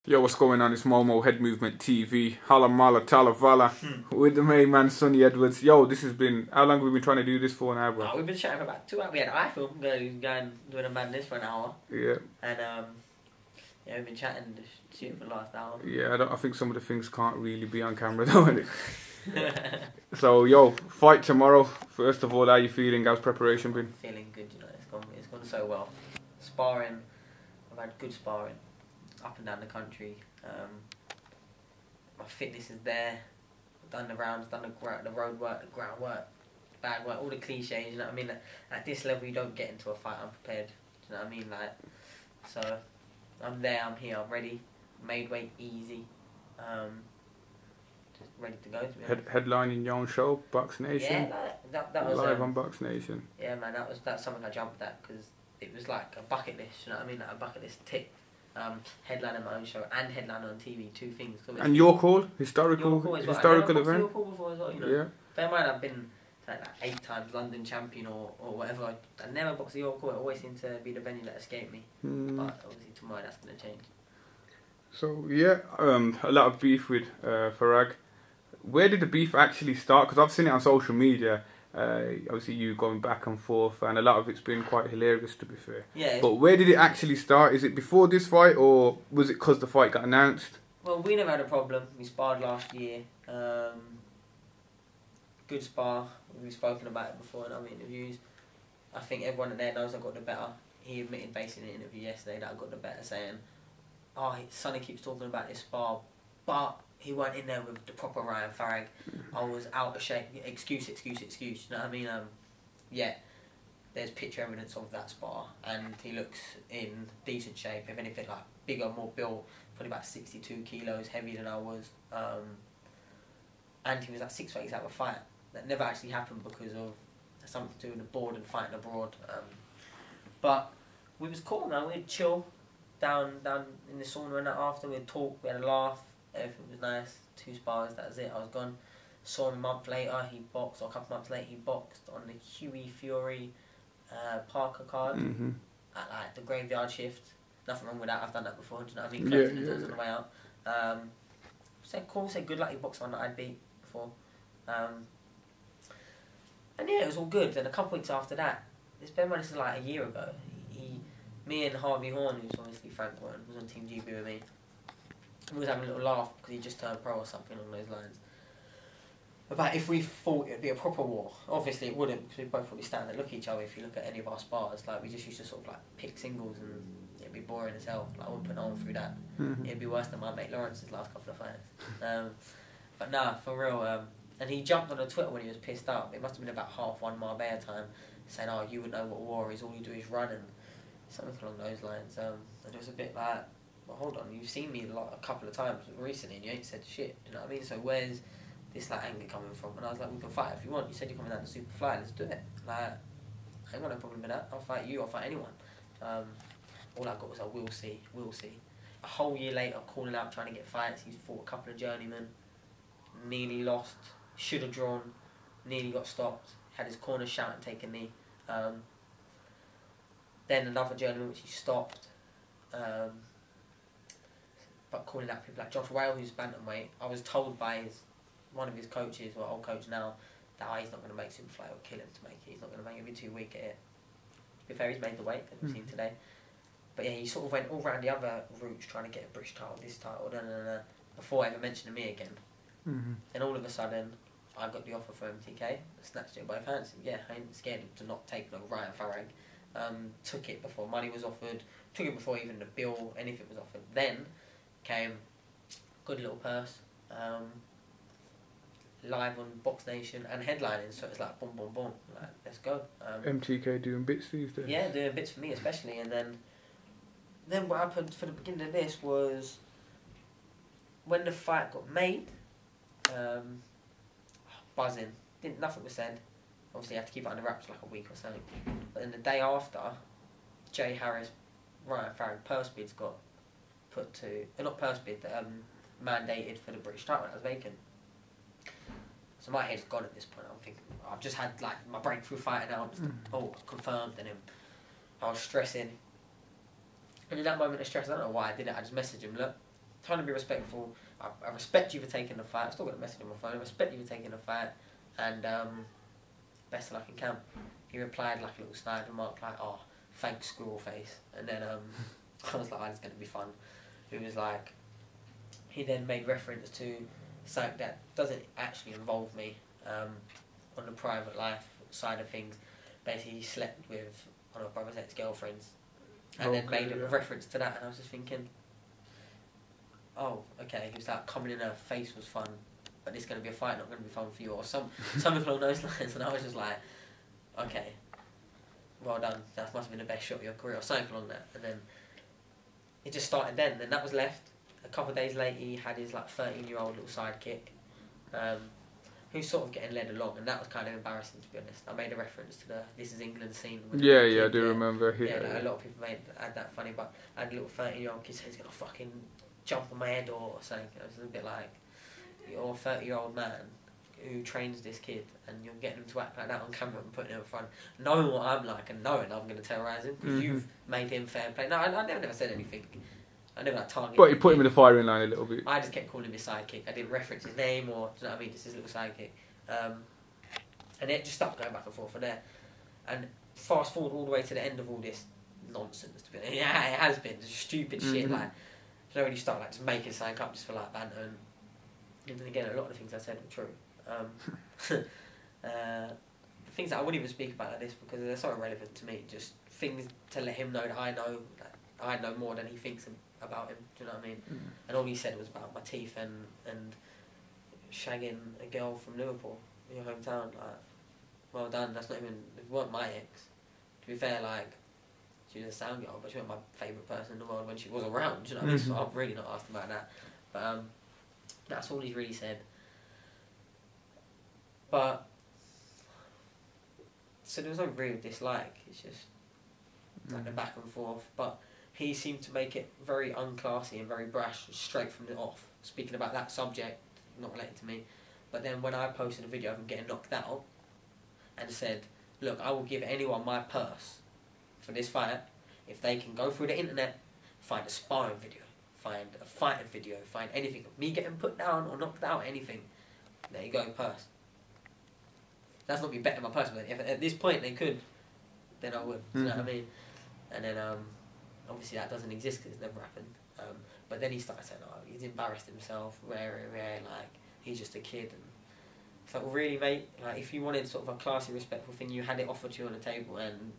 Yo, what's going on? It's Momo, HeadMovement TV, Hala Mala Tala Vala, with the main man, Sonny Edwards. Yo, this has been, how long have we been trying to do this for now, bro? We've been chatting for about 2 hours. We had iFilm going doing a madness for an hour. Yeah. And, yeah, we've been chatting, shooting for the last hour. Yeah, I think some of the things can't really be on camera, though, innit? So, yo, fight tomorrow. First of all, how you feeling? How's preparation been? Feeling good, you know, it's gone so well. Sparring, I've had good sparring. Up and down the country. My fitness is there. I've done the rounds, done the road work, the ground work, bag work, all the cliches. You know what I mean? Like, at this level, you don't get into a fight unprepared. You know what I mean? Like, so I'm there, I'm here, I'm ready. Made weight easy. Just ready to go. To be Headlining your own show, Box Nation. Yeah, that was live on Box Nation. Yeah, man, that's something I jumped at because it was like a bucket list. You know what I mean? Like a bucket list tick. Headlining my own show and headlining on TV, 2 things. And your call, historical event. Your call before as well, you know. Yeah. Bear in mind, I've been like 8 times London champion or whatever. I never boxed the York Call. It always seemed to be the venue that escaped me. But obviously tomorrow that's going to change. So yeah, a lot of beef with Farrag. Where did the beef actually start? Because I've seen it on social media. Obviously you going back and forth, and a lot of it's been quite hilarious, to be fair. Yeah. But where did it actually start? Is it before this fight, or was it because the fight got announced? Well, we never had a problem. We sparred last year. Good spar. We've spoken about it before in other interviews. I think everyone in there knows I got the better. He admitted basically in an interview yesterday that I got the better, saying, "Oh, Sonny keeps talking about this spar, but he weren't in there with the proper Ryan Farrag. I was out of shape. Excuse. You know what I mean? Yeah, there's picture evidence of that spar, and he looks in decent shape. If anything, like bigger, more built, probably about 62 kilos heavier than I was. And he was at 6 weeks out of a fight. That never actually happened because of something to do with the board and fighting abroad. But we was cool, man. We'd chill down in the sauna and that after. We'd talk. We had a laugh. Everything was nice. 2 spars, that was it. I was gone. Saw him a month later, he boxed, or a couple months later, he boxed on the Huey Fury Parker card at like the graveyard shift. Nothing wrong with that, I've done that before, do you know what I mean? Yeah. On the way out. Said cool, said good luck, he boxed one that I'd beat before. And yeah, it was all good. Then a couple weeks after that, this is like a year ago, me and Harvey Horn, who's obviously Frank Horn, was on Team GB with me. We was having a little laugh because he just turned pro or something along those lines. About if we thought it'd be a proper war. Obviously it wouldn't, because we'd both probably stand and look at each other. If you look at any of our spars, like we just used to sort of like pick singles and it'd be boring as hell. Like I wouldn't put no one through that. It'd be worse than my mate Lawrence's last couple of fights. But nah, for real. And he jumped on the Twitter when he was pissed up. It must have been about 1:30 Marbella time, saying, "Oh, you would know what war is. All you do is run," and something along those lines. And it was a bit like, well, hold on, you've seen me a couple of times recently and you ain't said shit, you know what I mean? So where's this like anger coming from? And I was like, we can fight if you want. You said you're coming down to SUPER-FLYWEIGHT, let's do it. Like, I ain't got no problem with that. I'll fight you, I'll fight anyone. All I got was a we'll see. A whole year later, calling out, trying to get fights. He's fought a couple of journeymen, nearly lost, should have drawn, nearly got stopped, had his corner shout and take a knee. Then another journeyman which he stopped. But calling out people like Josh Whale, who's bantamweight, I was told by one of his coaches, or old coach now, that he's not going to make SUPER-FLYWEIGHT or kill him to make it. He's not going to make it. He'll be too weak at it. To be fair, he's made the weight, as we've seen today. But yeah, he sort of went all round the other routes trying to get a British title, this title, before ever mentioning me again. And all of a sudden, I got the offer from MTK, snatched it by fancy. Yeah, I ain't scared to not take no Ryan Farrag. Took it before money was offered, took it before even the bill, anything was offered. Then came good little purse, live on Box Nation and headlining, so it's like boom, boom, boom, like let's go. MTK doing bits these days. Yeah, doing bits for me especially, and then what happened for the beginning of this was when the fight got made, buzzing. Nothing was said. Obviously, I had to keep it under wraps for like a week or something. But then the day after, Jay Harris, Ryan Farrag purse bids got put to, not purse bid, mandated for the British title that was vacant. So my head's gone at this point. I'm thinking, I've just had like my breakthrough fight announced, confirmed, and I was stressing. And in that moment of stress, I don't know why I did it, I just messaged him, look, trying to be respectful. I respect you for taking the fight. I still got a message on my phone. I respect you for taking the fight, and best of luck in camp. He replied like a little snide remark like, "Oh, thanks, squirrel face." And then I was like, "Oh, it's going to be fun." He was like, he then made reference to something that doesn't actually involve me on the private life side of things. Basically, he slept with one of my brother's ex-girlfriends, and then made a reference to that, and I was just thinking, oh, okay. He was like, coming in her face was fun, but it's going to be a fight, not going to be fun for you, or something along those lines. And I was just like, okay, well done. That must have been the best shot of your career, or something along that. And then it just started then. Then that was left. A couple of days later, he had his like 13-year-old little sidekick, who's sort of getting led along, and that was kind of embarrassing, to be honest. I made a reference to the This Is England scene. Yeah, I do remember. Yeah, like, a lot of people had that funny, but I had a little 13-year-old kid say he's going to fucking jump on my head or something. It was a bit like, you're a 30-year-old man who trains this kid, and you're getting him to act like that on camera and putting him in front, knowing what I'm like and knowing I'm going to terrorise him, because you've made him fair play. No, I never said anything. I never like targeted. But you put him in the firing line a little bit. I just kept calling him his sidekick. I didn't reference his name, or, do you know what I mean, just his little sidekick. And it just stopped going back and forth from there. And fast forward all the way to the end of all this nonsense, to be honest. Yeah, it has been just stupid shit. Like, you know, when you start like just making something up just for like banter, and then again, a lot of the things I said were true. Things that I wouldn't even speak about like this because they're so irrelevant to me. Just things to let him know that I know more than he thinks about him. Do you know what I mean? And all he said was about my teeth and shagging a girl from Liverpool, your hometown. Like, well done. That's not even. It weren't my ex. To be fair, like, she was a sound girl, but she wasn't my favourite person in the world when she was around. Do you know what I mean? So I've really not asked about that. But that's all he's really said. But so there was no real dislike. It's just like the back and forth. But he seemed to make it very unclassy and very brash straight from the off, speaking about that subject, not related to me. But then when I posted a video of him getting knocked out and said, look, I will give anyone my purse for this fight if they can go through the internet, find a sparring video, find a fighting video, find anything of me getting put down or knocked out, anything. There you go, purse. That's not me betting my purse, but if at this point they could, then I would. You know what I mean? And then obviously that doesn't exist because it's never happened. But then he started saying, oh, he's embarrassed himself, rare, like, he's just a kid. And it's like, well, really, mate, like, if you wanted sort of a classy, respectful thing, you had it offered to you on the table and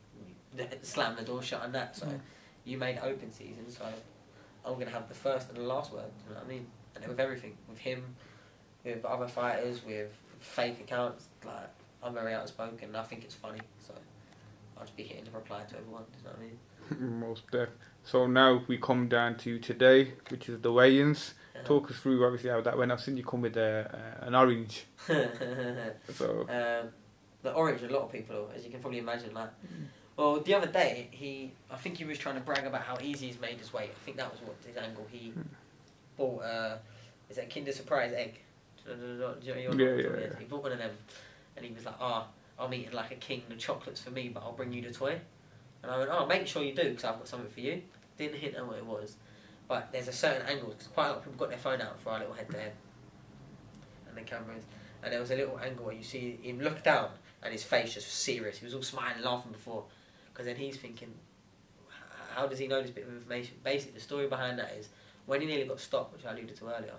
slammed the door shut on that. So you made it open season, so I'm going to have the first and the last word, you know what I mean? And with everything, with him, with other fighters, with fake accounts, like, I'm very outspoken and I think it's funny, so I'll just be hitting the reply to everyone, you know what I mean? Most def. So now we come down to today, which is the weigh-ins. Talk us through obviously how that went. I've seen you come with an orange. So the orange, a lot of people, as you can probably imagine, like. Well, the other day, I think he was trying to brag about how easy he's made his weight. I think that was what his angle. He bought is that Kinder Surprise egg? Do you know Yeah. He bought one of them, and he was like, I'm eating like a king. The chocolate's for me, but I'll bring you the toy. And I went, oh, make sure you do, because I've got something for you. Didn't hint at what it was. But there's a certain angle, because quite a lot of people got their phone out for our little head-to-head. And the cameras. And there was a little angle where you see him look down, and his face just serious. He was all smiling, laughing before. Because then he's thinking, how does he know this bit of information? Basically, the story behind that is, when he nearly got stopped, which I alluded to earlier,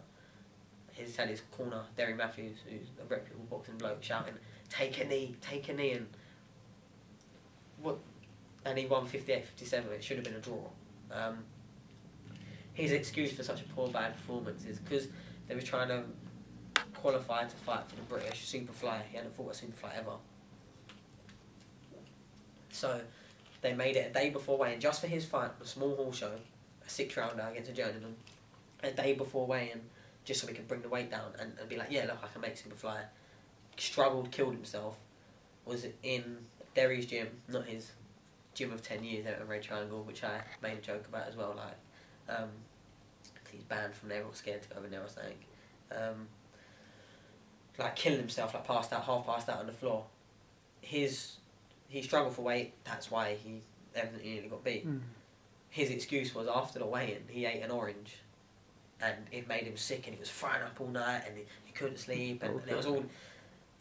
he's had his corner, Derry Matthews, who's a reputable boxing bloke, shouting, take a knee, and what? And he won 58-57, it should have been a draw. His excuse for such a poor, bad performance is because they were trying to qualify to fight for the British SUPER-FLY. He hadn't fought a SUPER-FLY ever. So they made it a day before weigh-in, just for his fight, a small hall show, a 6-rounder against a journeyman, a day before weigh-in, just so we could bring the weight down and be like, yeah, look, I can make SUPER-FLY. Struggled, killed himself, was in Derry's gym, not his gym of 10 years out of Red Triangle, which I made a joke about as well, like, he's banned from there or scared to go over there or something. Like, killing himself, like, half passed out on the floor. He struggled for weight, that's why he evidently nearly got beat. His excuse was after the weigh-in, he ate an orange and it made him sick, and he was throwing up all night, and he couldn't sleep, and it was all.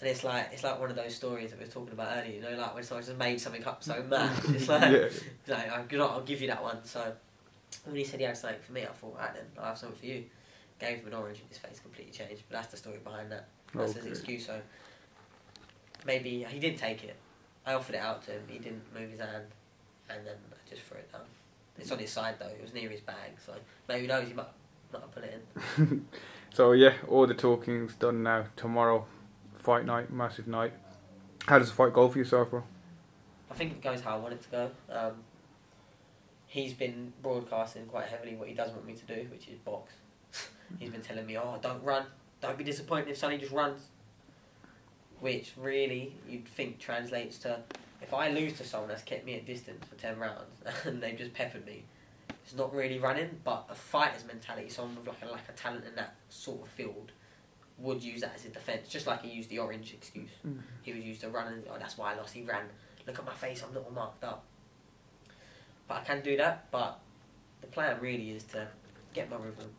And it's like one of those stories that we were talking about earlier, you know, like when someone just made something up so mad. It's like, I'll give you that one. So when he said he had something for me, I thought, right then, I'll have something for you. Gave him an orange, and his face completely changed. But that's the story behind that. That's his excuse. So maybe he didn't take it. I offered it out to him. He didn't move his hand, and then I just threw it down. It's on his side though. It was near his bag, so maybe who knows, he might not put it in. So yeah, all the talking's done now. Tomorrow, fight night, massive night. How does the fight go for yourself, bro? I think it goes how I want it to go. He's been broadcasting quite heavily what he does want me to do, which is box. He's been telling me, oh, don't run. Don't be disappointed if Sonny just runs. Which really, you'd think translates to, if I lose to someone that's kept me at distance for 10 rounds and they've just peppered me, it's not really running, but a fighter's mentality, someone with like a lack of talent in that sort of field, would use that as a defence, just like he used the orange excuse. He would use the run and, oh, that's why I lost, he ran. Look at my face, I'm a little marked up. But I can do that, but the plan really is to get my rhythm,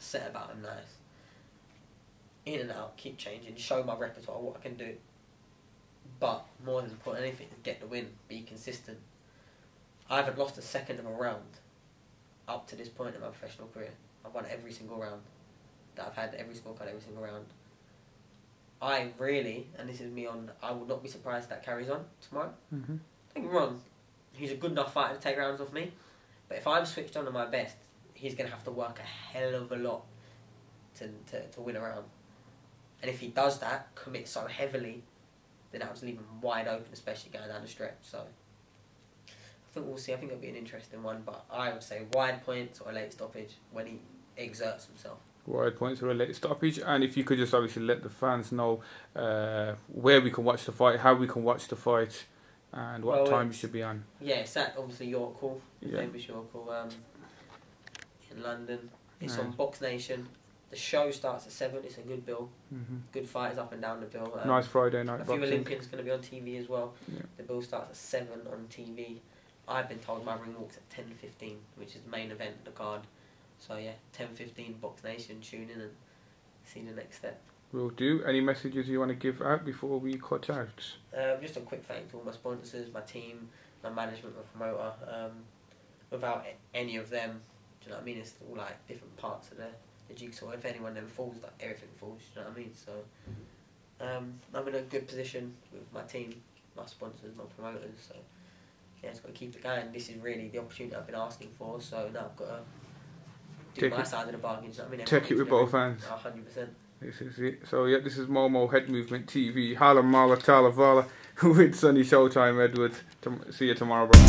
set about him nice, in and out, keep changing, show my repertoire, what I can do. But more than important anything, get the win, be consistent. I haven't lost a second of a round up to this point in my professional career. I've won every single round that I've had, every scorecard, every single round. I really, and this is me on, I would not be surprised if that carries on tomorrow. Don't get me wrong, he's a good enough fighter to take rounds off me, but if I'm switched on to my best, he's going to have to work a hell of a lot to win a round. And if he does that, commit so heavily, then that would leave him wide open, especially going down the stretch. So I think we'll see. I think it'll be an interesting one, but I would say wide points or a late stoppage when he exerts himself. Wide points or a late stoppage. And if you could just obviously let the fans know where we can watch the fight, how we can watch the fight, and what time you should be on. Yeah, it's at obviously York Hall, famous York Hall in London. It's on Box Nation. The show starts at 7. It's a good bill. Good fighters up and down the bill. Nice Friday night. A few Olympians going to be on TV as well. Yeah. The bill starts at 7 on TV. I've been told my ring walks at 10:15, which is the main event of the card. So yeah, 10:15 Box Nation. Tune in and see the next step. Will do. Any messages you want to give out before we cut out? Just a quick thank to all my sponsors, my team, my management, my promoter. Without any of them, do you know what I mean? It's all like different parts of the jigsaw. If anyone then falls, like everything falls, you know what I mean? So I'm in a good position with my team, my sponsors, my promoters, so yeah, just got to keep it going. This is really the opportunity I've been asking for, so now I've got to do my side of the bargain, you know what I mean? Take it with both hands. 100%. This is it. So yeah, this is Momo HeadMovement TV. Hala Mala Tala Vala with Sonny Showtime Edwards. See you tomorrow, bro.